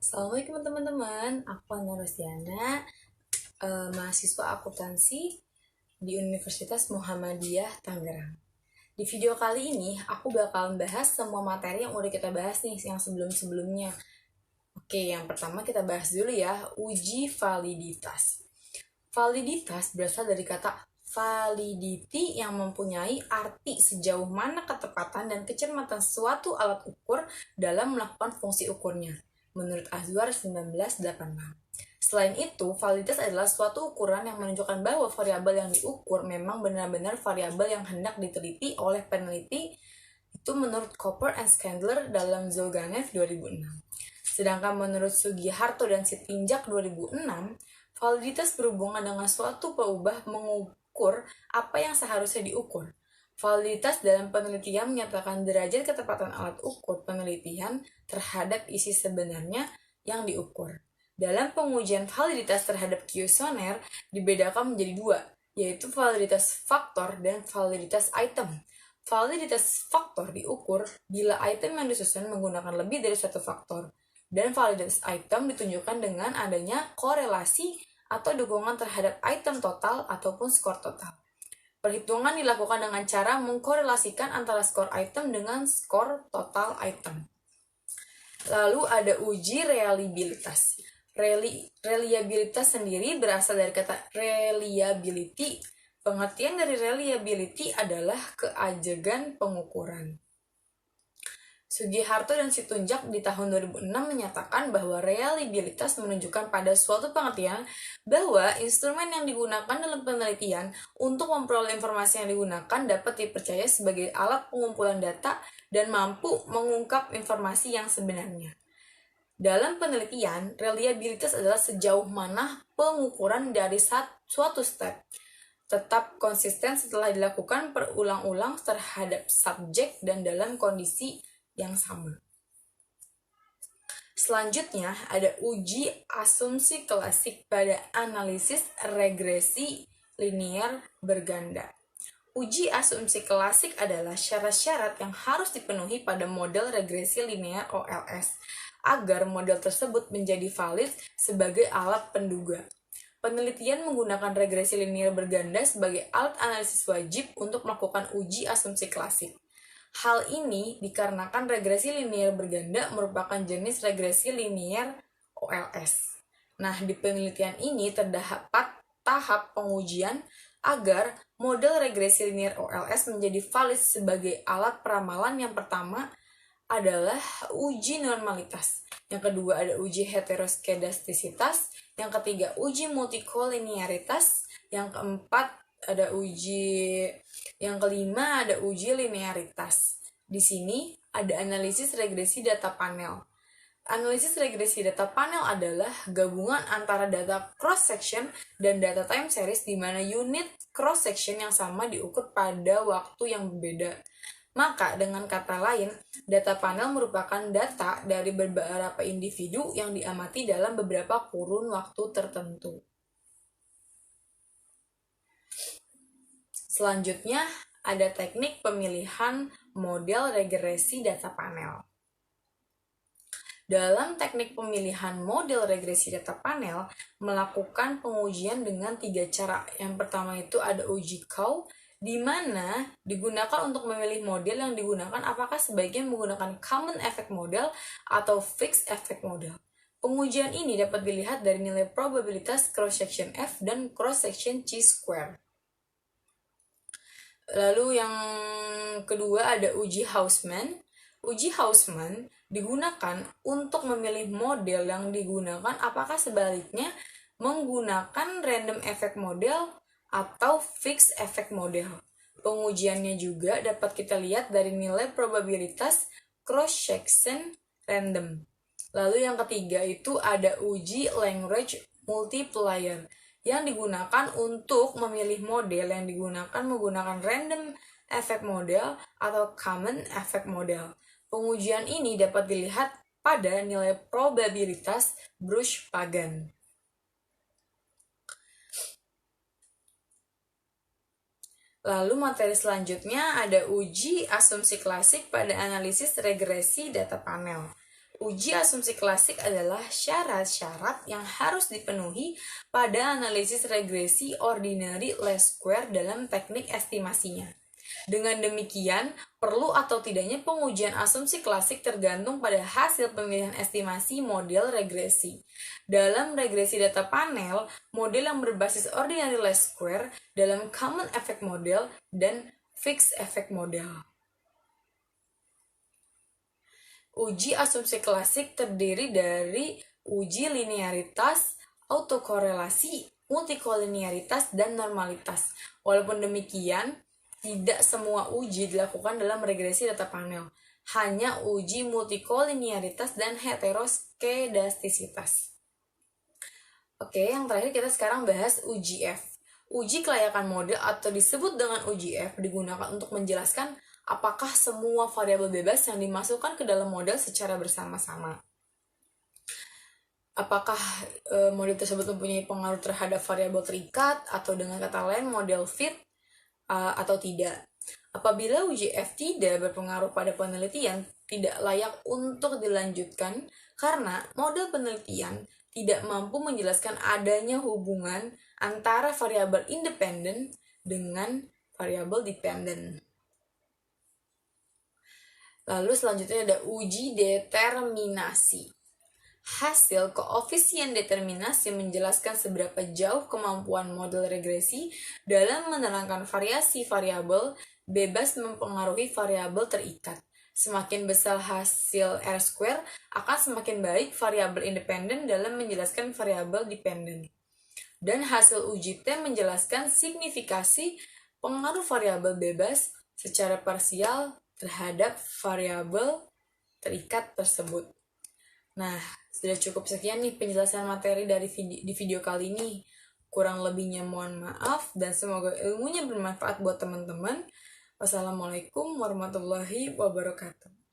Assalamualaikum teman-teman, aku Ana Rosdiana, mahasiswa akuntansi di Universitas Muhammadiyah Tangerang. Di video kali ini, aku bakal bahas semua materi yang udah kita bahas nih, yang sebelum-sebelumnya. Oke, yang pertama kita bahas dulu ya, uji validitas. Validitas berasal dari kata validity yang mempunyai arti sejauh mana ketepatan dan kecermatan suatu alat ukur dalam melakukan fungsi ukurnya, menurut Azwar 1986. Selain itu, validitas adalah suatu ukuran yang menunjukkan bahwa variabel yang diukur memang benar-benar variabel yang hendak diteliti oleh peneliti, itu menurut Cooper and Scandler dalam Zolganev 2006. Sedangkan menurut Sugiharto dan Sitinjak 2006, validitas berhubungan dengan suatu peubah mengukur apa yang seharusnya diukur. Validitas dalam penelitian menyatakan derajat ketepatan alat ukur penelitian terhadap isi sebenarnya yang diukur. Dalam pengujian validitas terhadap kuesioner dibedakan menjadi dua, yaitu validitas faktor dan validitas item. Validitas faktor diukur bila item yang disusun menggunakan lebih dari satu faktor, dan validitas item ditunjukkan dengan adanya korelasi atau dukungan terhadap item total ataupun skor total. Perhitungan dilakukan dengan cara mengkorelasikan antara skor item dengan skor total item. Lalu ada uji reliabilitas. Reliabilitas sendiri berasal dari kata reliability. Pengertian dari reliability adalah keajegan pengukuran. Sugiharto dan Situnjak di tahun 2006 menyatakan bahwa reliabilitas menunjukkan pada suatu pengertian bahwa instrumen yang digunakan dalam penelitian untuk memperoleh informasi yang digunakan dapat dipercaya sebagai alat pengumpulan data dan mampu mengungkap informasi yang sebenarnya. Dalam penelitian, reliabilitas adalah sejauh mana pengukuran dari suatu step tetap konsisten setelah dilakukan berulang-ulang terhadap subjek dan dalam kondisi yang sama. Selanjutnya ada uji asumsi klasik pada analisis regresi linear berganda. Uji asumsi klasik adalah syarat-syarat yang harus dipenuhi pada model regresi linear OLS agar model tersebut menjadi valid sebagai alat penduga. Penelitian menggunakan regresi linear berganda sebagai alat analisis wajib untuk melakukan uji asumsi klasik. Hal ini dikarenakan regresi linear berganda merupakan jenis regresi linear OLS. Nah, di penelitian ini terdapat tahap pengujian agar model regresi linear OLS menjadi valid sebagai alat peramalan. Yang pertama adalah uji normalitas. Yang kedua ada uji heteroskedastisitas. Yang ketiga uji multikolinearitas. Yang keempat ada yang kelima ada uji linearitas. Di sini ada analisis regresi data panel. Analisis regresi data panel adalah gabungan antara data cross section dan data time series di mana unit cross section yang sama diukur pada waktu yang berbeda. Maka dengan kata lain, data panel merupakan data dari beberapa individu yang diamati dalam beberapa kurun waktu tertentu. Selanjutnya, ada teknik pemilihan model regresi data panel. Dalam teknik pemilihan model regresi data panel, melakukan pengujian dengan 3 cara. Yang pertama itu ada uji Cow, di mana digunakan untuk memilih model yang digunakan apakah sebaiknya menggunakan common effect model atau fixed effect model. Pengujian ini dapat dilihat dari nilai probabilitas cross-section F dan cross-section chi-square. Lalu yang kedua ada uji Hausman. Uji Hausman digunakan untuk memilih model yang digunakan apakah sebaliknya menggunakan random effect model atau fixed effect model. Pengujiannya juga dapat kita lihat dari nilai probabilitas cross-section random. Lalu yang ketiga itu ada uji Lagrange multiplier yang digunakan untuk memilih model yang digunakan menggunakan random effect model atau common effect model. Pengujian ini dapat dilihat pada nilai probabilitas Bruch-Pagan. Lalu materi selanjutnya ada uji asumsi klasik pada analisis regresi data panel. Uji asumsi klasik adalah syarat-syarat yang harus dipenuhi pada analisis regresi ordinary least square dalam teknik estimasinya. Dengan demikian, perlu atau tidaknya pengujian asumsi klasik tergantung pada hasil pemilihan estimasi model regresi. Dalam regresi data panel, model yang berbasis ordinary least square dalam common effect model dan fixed effect model. Uji asumsi klasik terdiri dari uji linearitas, autokorelasi, multikolinearitas, dan normalitas. Walaupun demikian, tidak semua uji dilakukan dalam regresi data panel. Hanya uji multikolinearitas dan heteroskedastisitas. Oke, yang terakhir kita sekarang bahas uji F. Uji kelayakan model atau disebut dengan uji F digunakan untuk menjelaskan apakah semua variabel bebas yang dimasukkan ke dalam model secara bersama-sama. Apakah model tersebut mempunyai pengaruh terhadap variabel terikat atau dengan kata lain model fit atau tidak. Apabila uji F tidak berpengaruh pada penelitian, tidak layak untuk dilanjutkan karena model penelitian tidak mampu menjelaskan adanya hubungan antara variabel independen dengan variabel dependen. Lalu selanjutnya ada uji determinasi. Hasil koefisien determinasi menjelaskan seberapa jauh kemampuan model regresi dalam menerangkan variasi variabel bebas mempengaruhi variabel terikat. Semakin besar hasil R-square, akan semakin baik variabel independen dalam menjelaskan variabel dependen. Dan hasil uji T menjelaskan signifikasi pengaruh variabel bebas secara parsial terhadap variabel terikat tersebut. Nah, sudah cukup sekian nih penjelasan materi di video kali ini. Kurang lebihnya mohon maaf dan semoga ilmunya bermanfaat buat teman-teman. Wassalamualaikum warahmatullahi wabarakatuh.